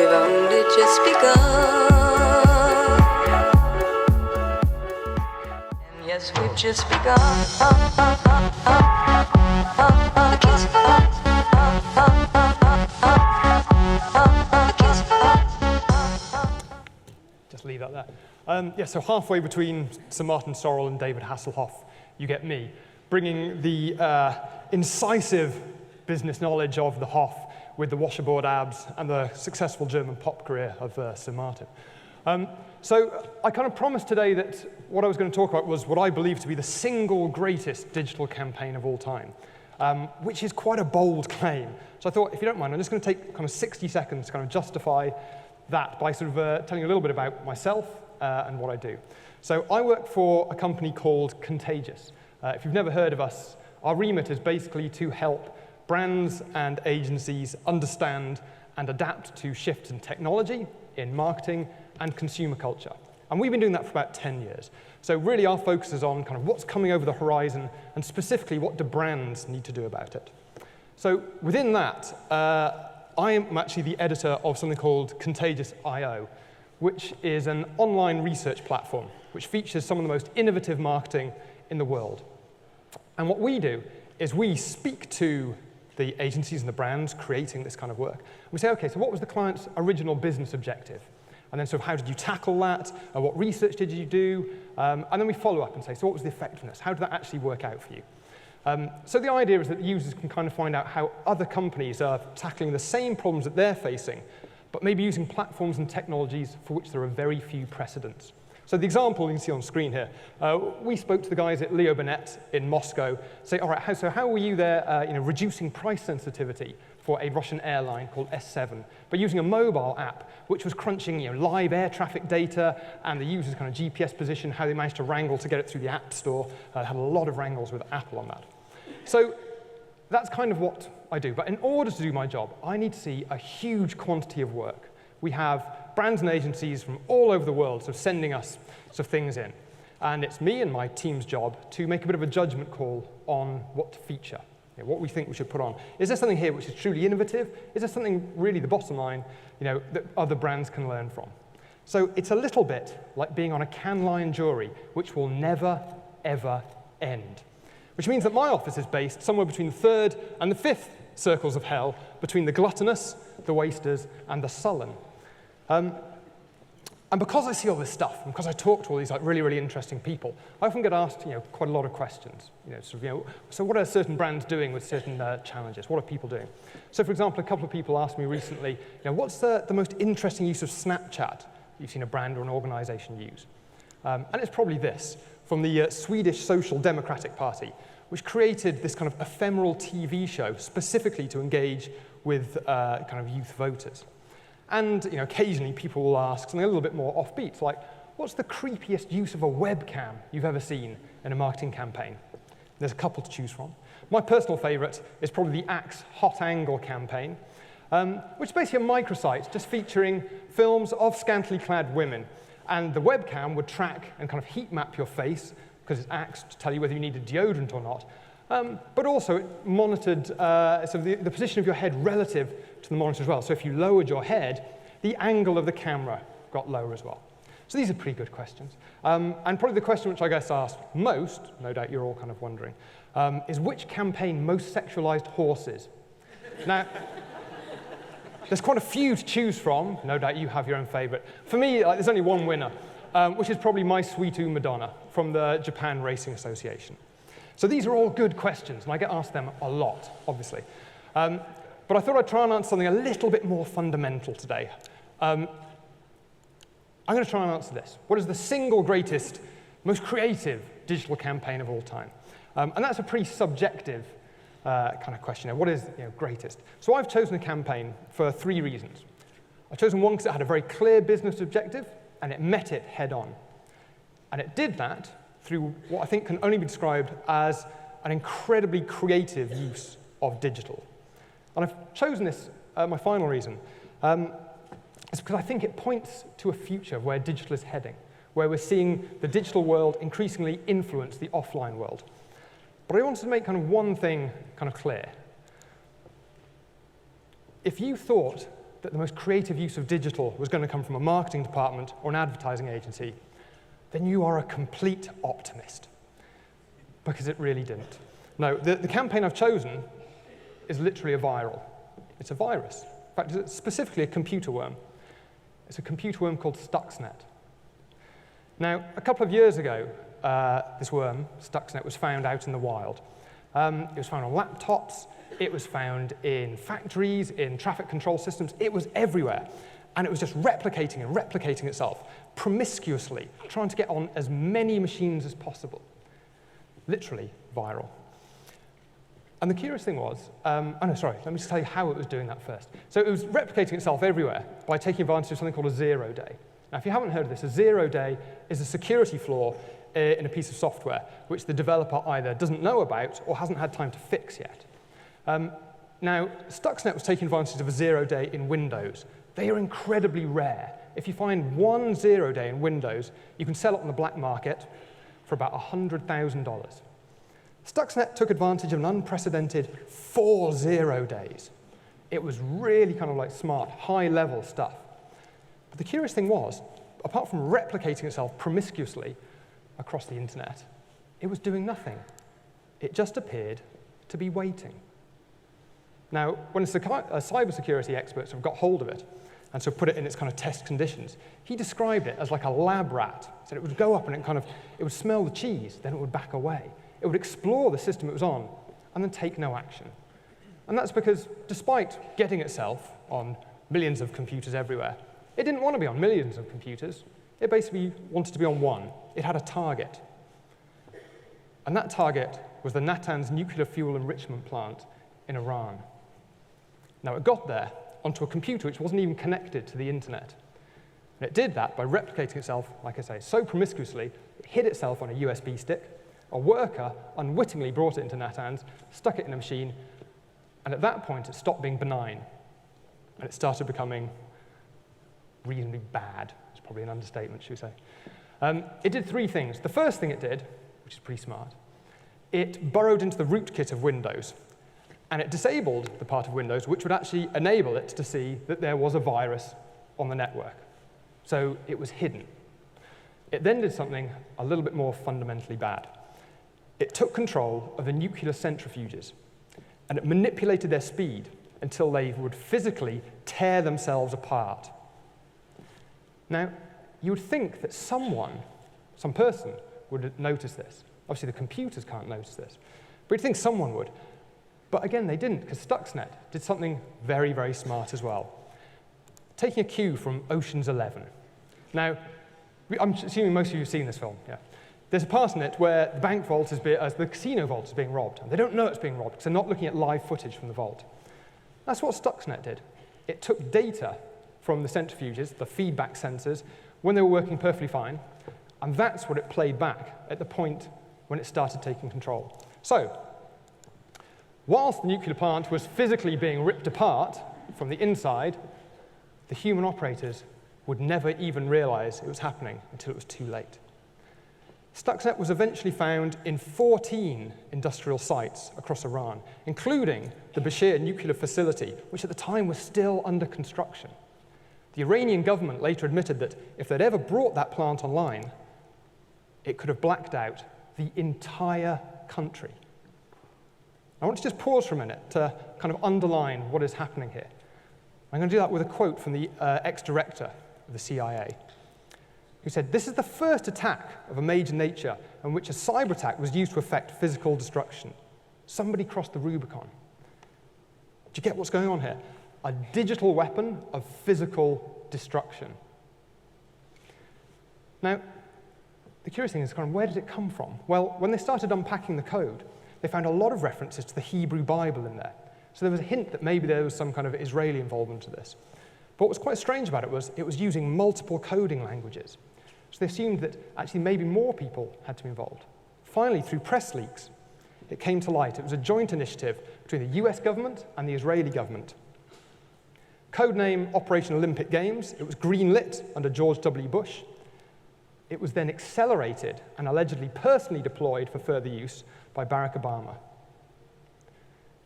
we've only just begun. And yes, we've just begun. Just leave that there. Yeah, so halfway between Sir Martin Sorrell and David Hasselhoff, you get me, bringing the incisive business knowledge of the Hoff with the washerboard abs and the successful German pop career of Sir Martin. So I kind of promised today that what I was going to talk about was what I believe to be the single greatest digital campaign of all time, which is quite a bold claim. So I thought, if you don't mind, I'm just going to take kind of 60 seconds to kind of justify that by sort of telling you a little bit about myself and what I do. So I work for a company called Contagious. If you've never heard of us, our remit is basically to help brands and agencies understand and adapt to shifts in technology, in marketing, and consumer culture. And we've been doing that for about 10 years. So really our focus is on kind of what's coming over the horizon, and specifically what do brands need to do about it. So within that, I am actually the editor of something called Contagious.io, which is an online research platform which features some of the most innovative marketing in the world. And what we do is we speak to the agencies and the brands creating this kind of work. We say, okay, so what was the client's original business objective? And then sort of how did you tackle that? What research did you do? And then we follow up and say, so what was the effectiveness? How did that actually work out for you? So the idea is that users can kind of find out how other companies are tackling the same problems that they're facing, but maybe using platforms and technologies for which there are very few precedents. So the example you can see on screen here, we spoke to the guys at Leo Burnett in Moscow, say, all right, how were you there reducing price sensitivity for a Russian airline called S7, but using a mobile app which was crunching live air traffic data and the user's kind of GPS position, how they managed to wrangle to get it through the App Store. Had a lot of wrangles with Apple on that. So that's kind of what I do. But in order to do my job, I need to see a huge quantity of work. We have brands and agencies from all over the world sort of sending us sort of things in. And it's me and my team's job to make a bit of a judgment call on what to feature, what we think we should put on. Is there something here which is truly innovative? Is there something really the bottom line that other brands can learn from? So it's a little bit like being on a Cannes Lion jury, which will never, ever end. Which means that my office is based somewhere between the third and the fifth circles of hell, between the gluttonous, the wasters, and the sullen. And because I see all this stuff, and because I talk to all these really, really interesting people, I often get asked quite a lot of questions. So what are certain brands doing with certain challenges? What are people doing? So for example, a couple of people asked me recently, what's the most interesting use of Snapchat you've seen a brand or an organization use? And it's probably this, from the Swedish Social Democratic Party, which created this kind of ephemeral TV show specifically to engage with kind of youth voters. And occasionally people will ask something a little bit more offbeat, like, what's the creepiest use of a webcam you've ever seen in a marketing campaign? There's a couple to choose from. My personal favorite is probably the Axe Hot Angle campaign, which is basically a microsite just featuring films of scantily clad women. And the webcam would track and kind of heat map your face, because it's Axe to tell you whether you needed deodorant or not. But also it monitored the position of your head relative to the monitor as well. So if you lowered your head, the angle of the camera got lower as well. So these are pretty good questions. And probably the question which I guess asked most, no doubt you're all kind of wondering, is which campaign most sexualized horses? Now, there's quite a few to choose from. No doubt you have your own favorite. For me, there's only one winner, which is probably My Sweet Madonna from the Japan Racing Association. So these are all good questions, and I get asked them a lot, obviously. But I thought I'd try and answer something a little bit more fundamental today. I'm going to try and answer this. What is the single greatest, most creative digital campaign of all time? And that's a pretty subjective kind of question. What is greatest? So I've chosen a campaign for 3 reasons. I've chosen one because it had a very clear business objective, and it met it head on. And it did that through what I think can only be described as an incredibly creative use of digital. And I've chosen this, my final reason, is because I think it points to a future where digital is heading, where we're seeing the digital world increasingly influence the offline world. But I wanted to make kind of one thing kind of clear. If you thought that the most creative use of digital was going to come from a marketing department or an advertising agency, then you are a complete optimist, because it really didn't. No, the campaign I've chosen is literally a viral. It's a virus. In fact, it's specifically a computer worm. It's a computer worm called Stuxnet. Now, a couple of years ago, this worm, Stuxnet, was found out in the wild. It was found on laptops. It was found in factories, in traffic control systems. It was everywhere. And it was just replicating and replicating itself promiscuously, trying to get on as many machines as possible. Literally viral. And the curious thing was, let me just tell you how it was doing that first. So it was replicating itself everywhere by taking advantage of something called a 0 day. Now, if you haven't heard of this, a 0 day is a security flaw in a piece of software which the developer either doesn't know about or hasn't had time to fix yet. Now, Stuxnet was taking advantage of a 0 day in Windows. They are incredibly rare. If you find one 0 day in Windows, you can sell it on the black market for about $100,000. Stuxnet took advantage of an unprecedented 4 0 days. It was really kind of like smart, high-level stuff. But the curious thing was, apart from replicating itself promiscuously across the internet, it was doing nothing. It just appeared to be waiting. Now, when a cybersecurity expert sort of got hold of it and sort of put it in its kind of test conditions, he described it as like a lab rat. So it would go up and it would smell the cheese, then it would back away. It would explore the system it was on and then take no action. And that's because despite getting itself on millions of computers everywhere, it didn't want to be on millions of computers. It basically wanted to be on one. It had a target. And that target was the Natanz nuclear fuel enrichment plant in Iran. Now, it got there onto a computer which wasn't even connected to the internet. And it did that by replicating itself, like I say, so promiscuously, it hid itself on a USB stick. A worker unwittingly brought it into Natanz, stuck it in a machine, and at that point, it stopped being benign, and it started becoming reasonably bad. It's probably an understatement, should we say. It did three things. The first thing it did, which is pretty smart, it burrowed into the rootkit of Windows, and it disabled the part of Windows which would actually enable it to see that there was a virus on the network. So it was hidden. It then did something a little bit more fundamentally bad. It took control of the nuclear centrifuges, and it manipulated their speed until they would physically tear themselves apart. Now, you would think that some person would notice this. Obviously, the computers can't notice this. But you'd think someone would. But again, they didn't, because Stuxnet did something very, very smart as well. Taking a cue from Ocean's 11. Now, I'm assuming most of you have seen this film, yeah. There's a part in it where the bank vault the casino vault is being robbed, and they don't know it's being robbed because they're not looking at live footage from the vault. That's what Stuxnet did. It took data from the centrifuges, the feedback sensors, when they were working perfectly fine, and that's what it played back at the point when it started taking control. So, whilst the nuclear plant was physically being ripped apart from the inside, the human operators would never even realize it was happening until it was too late. Stuxnet was eventually found in 14 industrial sites across Iran, including the Bashir nuclear facility, which at the time was still under construction. The Iranian government later admitted that if they'd ever brought that plant online, it could have blacked out the entire country. I want to just pause for a minute to kind of underline what is happening here. I'm going to do that with a quote from the ex-director of the CIA, who said, "This is the first attack of a major nature in which a cyber attack was used to effect physical destruction. Somebody crossed the Rubicon." Do you get what's going on here? A digital weapon of physical destruction. Now, the curious thing is kind of where did it come from? Well, when they started unpacking the code, they found a lot of references to the Hebrew Bible in there. So there was a hint that maybe there was some kind of Israeli involvement to this. But what was quite strange about it was using multiple coding languages. So they assumed that actually maybe more people had to be involved. Finally, through press leaks, it came to light. It was a joint initiative between the US government and the Israeli government. Codename Operation Olympic Games. It was greenlit under George W. Bush. It was then accelerated and allegedly personally deployed for further use by Barack Obama.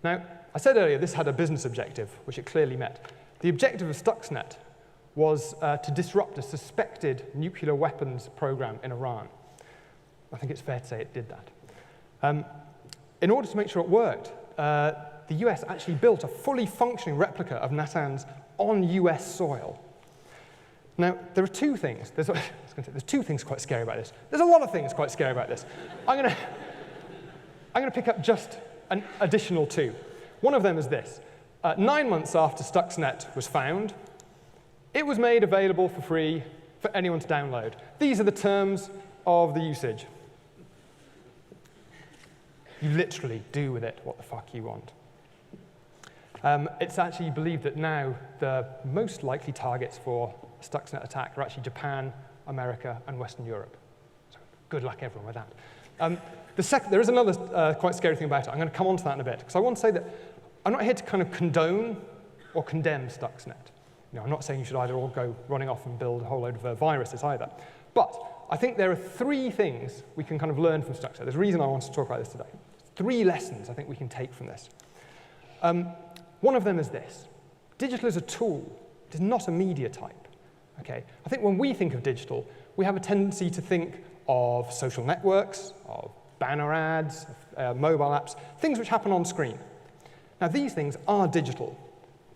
Now, I said earlier this had a business objective, which it clearly met. The objective of Stuxnet was to disrupt a suspected nuclear weapons program in Iran. I think it's fair to say it did that. In order to make sure it worked, the US actually built a fully functioning replica of Natanz on US soil. Now, there are two things. There's two things quite scary about this. There's a lot of things quite scary about this. I'm going to pick up just an additional two. One of them is this. 9 months after Stuxnet was found, it was made available for free for anyone to download. These are the terms of the usage. You literally do with it what the fuck you want. It's actually believed that now the most likely targets for a Stuxnet attack are actually Japan, America, and Western Europe. So good luck, everyone, with that. There is another quite scary thing about it. I'm going to come on to that in a bit, because I want to say that I'm not here to kind of condone or condemn Stuxnet. I'm not saying you should either all go running off and build a whole load of viruses either. But I think there are three things we can kind of learn from Stuxnet. There's a reason I want to talk about this today. 3 lessons I think we can take from this. One of them is this. Digital is a tool. It is not a media type. Okay? I think when we think of digital, we have a tendency to think of social networks, of banner ads, mobile apps, things which happen on screen. Now, these things are digital,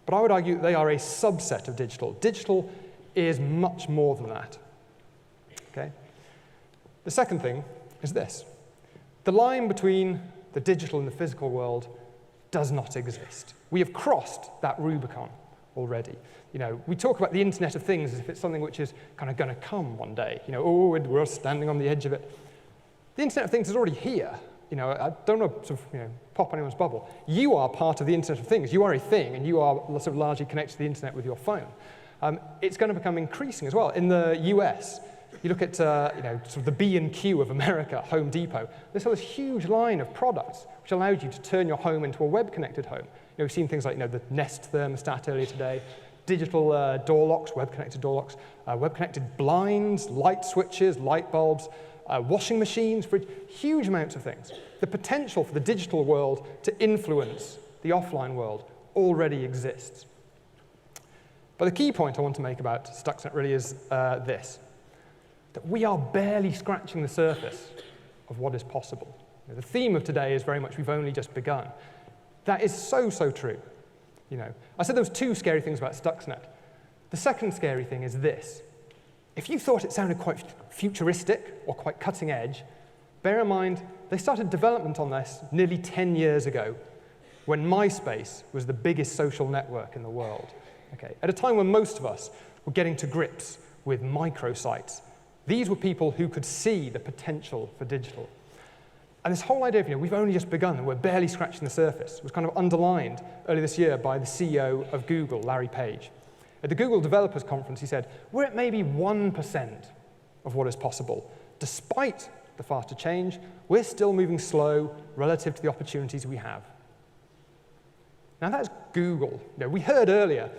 but I would argue that they are a subset of digital. Digital is much more than that. Okay? The second thing is this. The line between the digital and the physical world does not exist. We have crossed that Rubicon already. We talk about the Internet of Things as if it's something which is kind of going to come one day. We're standing on the edge of it. The Internet of Things is already here. I don't want to sort of, pop anyone's bubble. You are part of the Internet of Things. You are a thing, and you are sort of largely connected to the Internet with your phone. It's going to become increasing as well. In the US, you look at sort of the B&Q of America, Home Depot. There's this huge line of products which allows you to turn your home into a web-connected home. We've seen things like the Nest thermostat earlier today, digital door locks, web-connected door locks, web-connected blinds, light switches, light bulbs, washing machines, fridge, huge amounts of things. The potential for the digital world to influence the offline world already exists. But the key point I want to make about Stuxnet really is this, that we are barely scratching the surface of what is possible. The theme of today is very much we've only just begun. That is so, so true. I said there was 2 scary things about Stuxnet. The second scary thing is this. If you thought it sounded quite futuristic or quite cutting edge, bear in mind they started development on this nearly 10 years ago when MySpace was the biggest social network in the world. Okay? At a time when most of us were getting to grips with microsites. These were people who could see the potential for digital. And this whole idea of, we've only just begun and we're barely scratching the surface was kind of underlined earlier this year by the CEO of Google, Larry Page. At the Google Developers Conference, he said, we're at maybe 1% of what is possible. Despite the faster change, we're still moving slow relative to the opportunities we have. Now, that's Google. We heard earlier,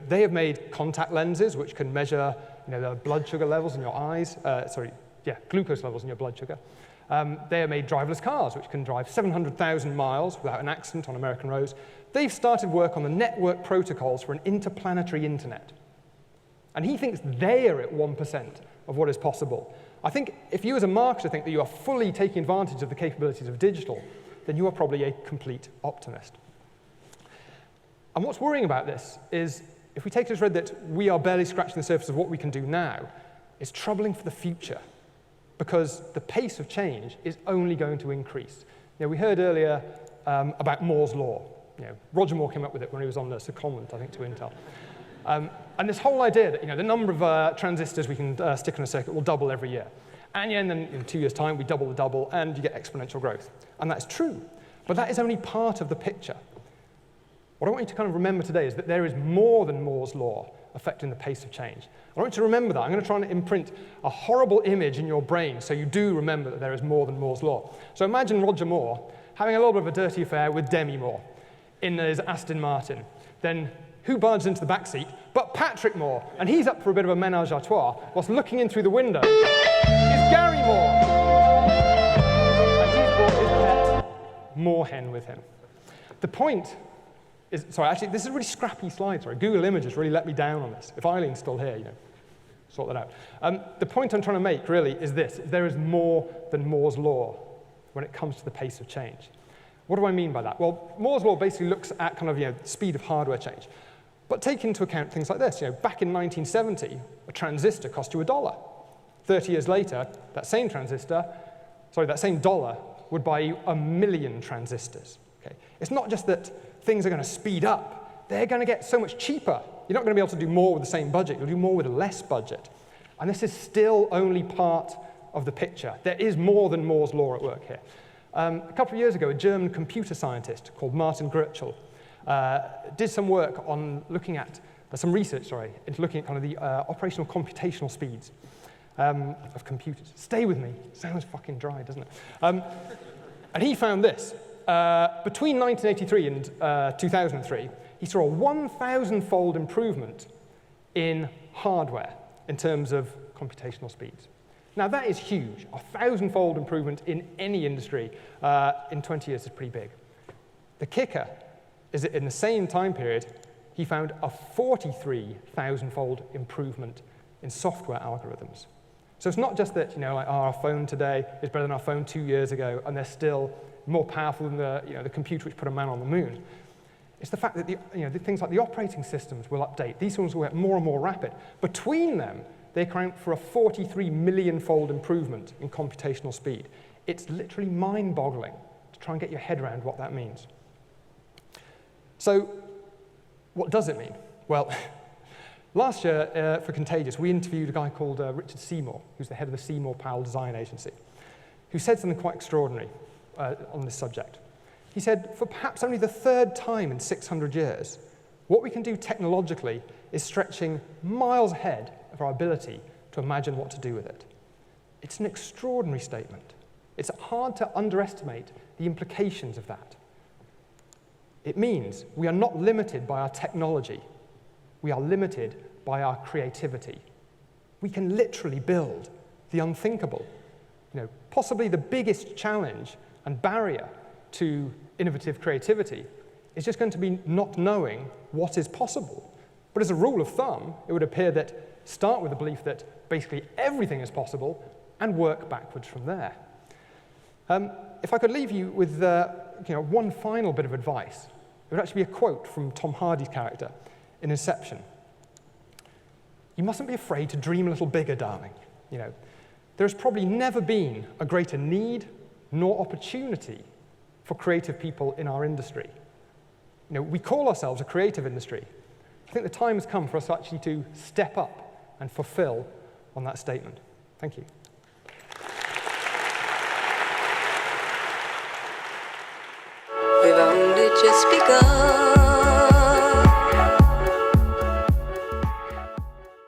they have made contact lenses which can measure the blood sugar levels in your eyes, glucose levels in your blood sugar. They have made driverless cars, which can drive 700,000 miles without an accident on American roads. They've started work on the network protocols for an interplanetary internet. And he thinks they are at 1% of what is possible. I think if you as a marketer think that you are fully taking advantage of the capabilities of digital, then you are probably a complete optimist. And what's worrying about this is, if we take it as read that we are barely scratching the surface of what we can do now, it's troubling for the future, because the pace of change is only going to increase. We heard earlier about Moore's Law. Roger Moore came up with it when he was on the secondment, I think, to Intel. And this whole idea that the number of transistors we can stick in a circuit will double every year. And then in 2 years' time, we double the double, and you get exponential growth. And that's true. But that is only part of the picture. What I want you to kind of remember today is that there is more than Moore's Law affecting the pace of change. I want you to remember that. I'm going to try and imprint a horrible image in your brain so you do remember that there is more than Moore's Law. So imagine Roger Moore having a little bit of a dirty affair with Demi Moore in his Aston Martin. Then who barges into the back seat but Patrick Moore? And he's up for a bit of a ménage à trois, whilst looking in through the window is Gary Moore. And he's brought his pet moorhen with him. The point sorry, actually, this is a really scrappy slide, sorry. Google Images really let me down on this. If Eileen's still here, sort that out. The point I'm trying to make, really, is this. There is more than Moore's law when it comes to the pace of change. What do I mean by that? Well, Moore's law basically looks at kind of, the speed of hardware change. But take into account things like this. Back in 1970, a transistor cost you $1. 30 years later, that same dollar would buy you 1 million transistors. Okay? It's not just that things are going to speed up. They're going to get so much cheaper. You're not going to be able to do more with the same budget. You'll do more with a less budget. And this is still only part of the picture. There is more than Moore's law at work here. A couple of years ago, a German computer scientist called Martin Grötschel did some work on looking at, some research, into looking at kind of the operational computational speeds of computers. Stay with me. Sounds fucking dry, doesn't it? And he found this. Between 1983 and 2003, he saw a 1,000-fold improvement in hardware in terms of computational speeds. Now, that is huge. A 1,000-fold improvement in any industry in 20 years is pretty big. The kicker is that in the same time period, he found a 43,000-fold improvement in software algorithms. So it's not just that, our phone today is better than our phone 2 years ago, and they're still more powerful than the computer which put a man on the moon. It's the fact that the things like the operating systems will update. These ones will get more and more rapid. Between them, they account for a 43 million-fold improvement in computational speed. It's literally mind-boggling to try and get your head around what that means. So what does it mean? Well, last year for Contagious, we interviewed a guy called Richard Seymour, who's the head of the Seymour Powell Design Agency, who said something quite extraordinary on this subject. He said, for perhaps only the third time in 600 years, what we can do technologically is stretching miles ahead of our ability to imagine what to do with it. It's an extraordinary statement. It's hard to underestimate the implications of that. It means we are not limited by our technology. We are limited by our creativity. We can literally build the unthinkable. Possibly the biggest challenge and barrier to innovative creativity is just going to be not knowing what is possible. But as a rule of thumb, it would appear that start with the belief that basically everything is possible and work backwards from there. If I could leave you with one final bit of advice, it would actually be a quote from Tom Hardy's character in Inception. You mustn't be afraid to dream a little bigger, darling. There has probably never been a greater need nor opportunity for creative people in our industry. We call ourselves a creative industry. I think the time has come for us actually to step up and fulfill on that statement. Thank you. We've only just begun.